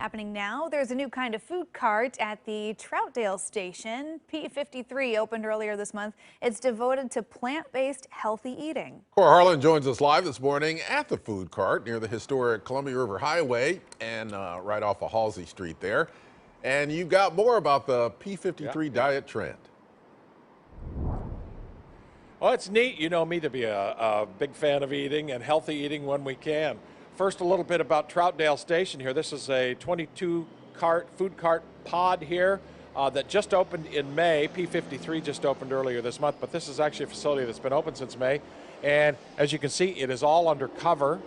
Happening now, there's a new kind of food cart at the Troutdale station. P53 opened earlier this month. It's devoted to plant-based healthy eating. Cora Harlan joins us live this morning at the food cart near the historic Columbia River Highway and right off of Halsey Street there. And you've got more about the P53 diet trend. Well, it's neat. You know me to be a big fan of eating and healthy eating when we can. First, a little bit about Troutdale Station here. This is a 22 food cart pod here that just opened in May. P53 just opened earlier this month, but this is actually a facility that's been open since May. And as you can see, it is all under cover.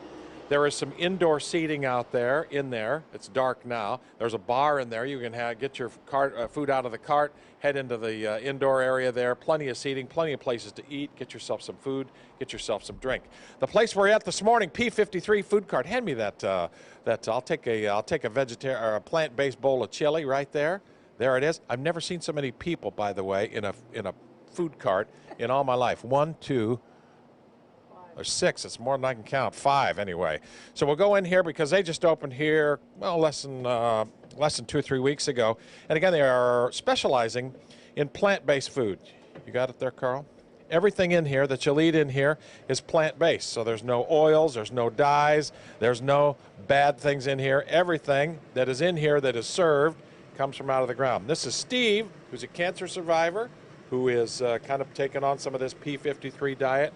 There is some indoor seating out there, It's dark now. There's a bar in there. You can get your food out of the cart, head into the indoor area there. Plenty of seating, plenty of places to eat. Get yourself some food, get yourself some drink. The place we're at this morning, P53 food cart. Hand me that. I'll take a vegetarian or a plant-based bowl of chili right there. There it is. I've never seen so many people, by the way, in a food cart in all my life. 1, 2. Or 6, it's more than I can count, 5 anyway. So we'll go in here because they just opened here, well, less than 2 or 3 weeks ago. And again, they are specializing in plant-based food. You got it there, Carl? Everything in here that you'll eat in here is plant-based. So there's no oils, there's no dyes, there's no bad things in here. Everything that is in here that is served comes from out of the ground. This is Steve, who's a cancer survivor, who is kind of taking on some of this P53 diet.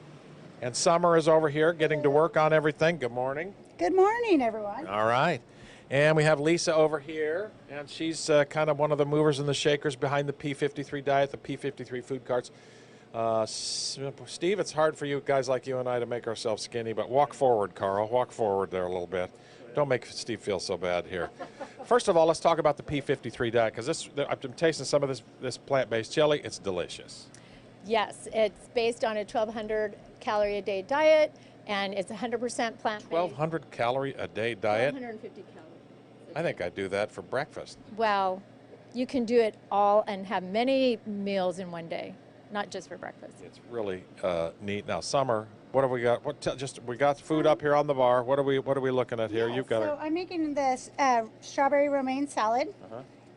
And Summer is over here getting to work on everything. Good morning. Good morning, everyone. All right. And we have Lisa over here, and she's kind of one of the movers and the shakers behind the P53 diet, the P53 food carts. Steve, it's hard for you guys like you and I to make ourselves skinny, but walk forward, Carl. Walk forward there a little bit. Don't make Steve feel so bad here. First of all, let's talk about the P53 diet, because I've been tasting some of this plant-based chili. It's delicious. Yes, it's based on a 1,200 calorie a day diet, and it's 100% plant-based. 1,200 calorie a day diet? 150 calories. I think I'd do that for breakfast. Well, you can do it all and have many meals in one day, not just for breakfast. It's really neat. Now, Summer, what have we got? We got food up here on the bar. What are we looking at here? Yeah, You've got so I'm making this strawberry romaine salad,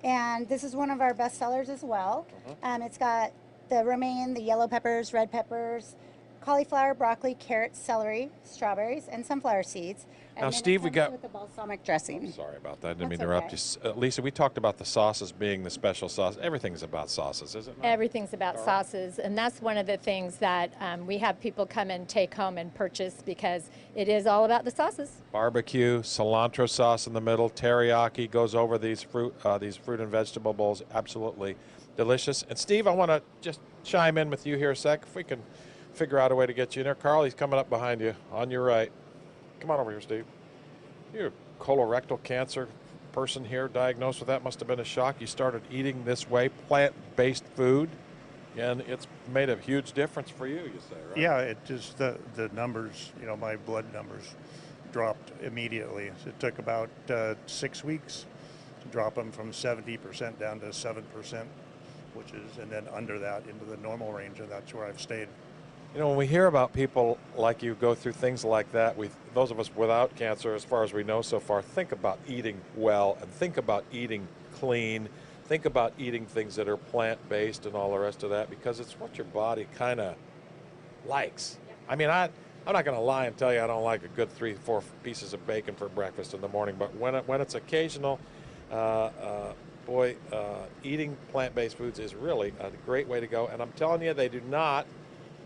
and this is one of our best sellers as well. It's got the romaine, the yellow peppers, red peppers, cauliflower, broccoli, carrots, celery, strawberries, and sunflower seeds. And now, then Steve, we got with the balsamic dressing. Sorry about that. I didn't mean That's to interrupt you. Lisa, we talked about the sauces being the special sauce. Everything's about sauces, isn't it? Everything's about sauces, and that's one of the things that we have people come and take home and purchase because it is all about the sauces. Barbecue, cilantro sauce in the middle, teriyaki goes over these fruit and vegetable bowls. Absolutely delicious. And Steve, I want to just chime in with you here a sec. If we can figure out a way to get you in there. Carl, he's coming up behind you on your right. Come on over here, Steve. You're a colorectal cancer person here diagnosed with that. Must have been a shock. You started eating this way, plant-based food, and it's made a huge difference for you, you say, right? Yeah, it just, the numbers, my blood numbers dropped immediately. It took about 6 weeks to drop them from 70% down to 7%. And then under that into the normal range, and that's where I've stayed. When we hear about people like you go through things like that, those of us without cancer, as far as we know so far, think about eating well and think about eating clean, think about eating things that are plant-based and all the rest of that, because it's what your body kind of likes. I mean, I'm not going to lie and tell you I don't like a good 3-4 pieces of bacon for breakfast in the morning, but when it's occasional, eating plant-based foods is really a great way to go. And I'm telling you, they do not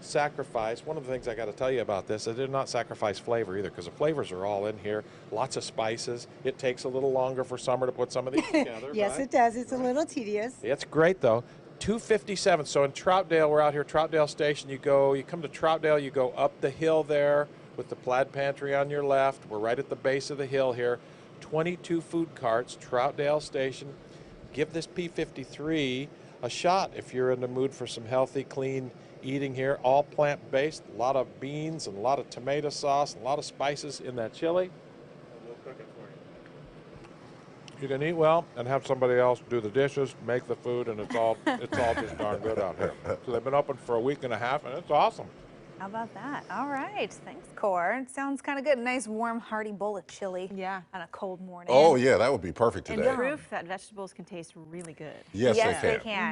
sacrifice. One of the things I got to tell you about this, they do not sacrifice flavor either, because the flavors are all in here. Lots of spices. It takes a little longer for Summer to put some of these together. Yes, right? It does. It's a little tedious. It's great though. 257. So in Troutdale, we're out here, Troutdale Station. You come to Troutdale, you go up the hill there with the plaid pantry on your left. We're right at the base of the hill here. 22 food carts, Troutdale Station. Give this P53 a shot if you're in the mood for some healthy, clean eating here. All plant-based, a lot of beans and a lot of tomato sauce, and a lot of spices in that chili. And we'll cook it for you. You can eat well and have somebody else do the dishes, make the food, and it's all just darn good out here. So they've been open for a week and a half, and it's awesome. How about that? All right. Thanks, Cor. It sounds kind of good. A nice, warm, hearty bowl of chili Yeah. on a cold morning. Oh, yeah, that would be perfect And today. proof that vegetables can taste really good. Yes, Yes, they they can. can.